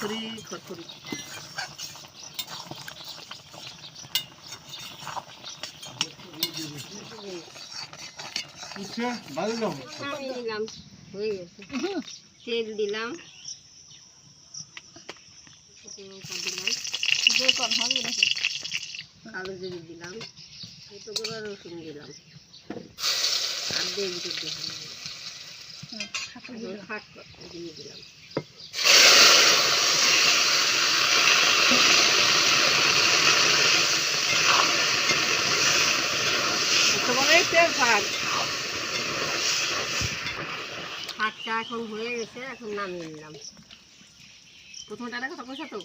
খড়খড়ি খড়খড়ি। নামিয়ে নিলাম, হয়ে গেছে। তেল দিলাম, কালো জিরে দিলাম, ছোটো করে রসুন দিলাম, আর দিয়ে শাক দিয়ে দিলাম। শাকটা এখন হয়ে গেছে, এখন নামিয়ে নিলাম। প্রথমটা কথা কইছা তো।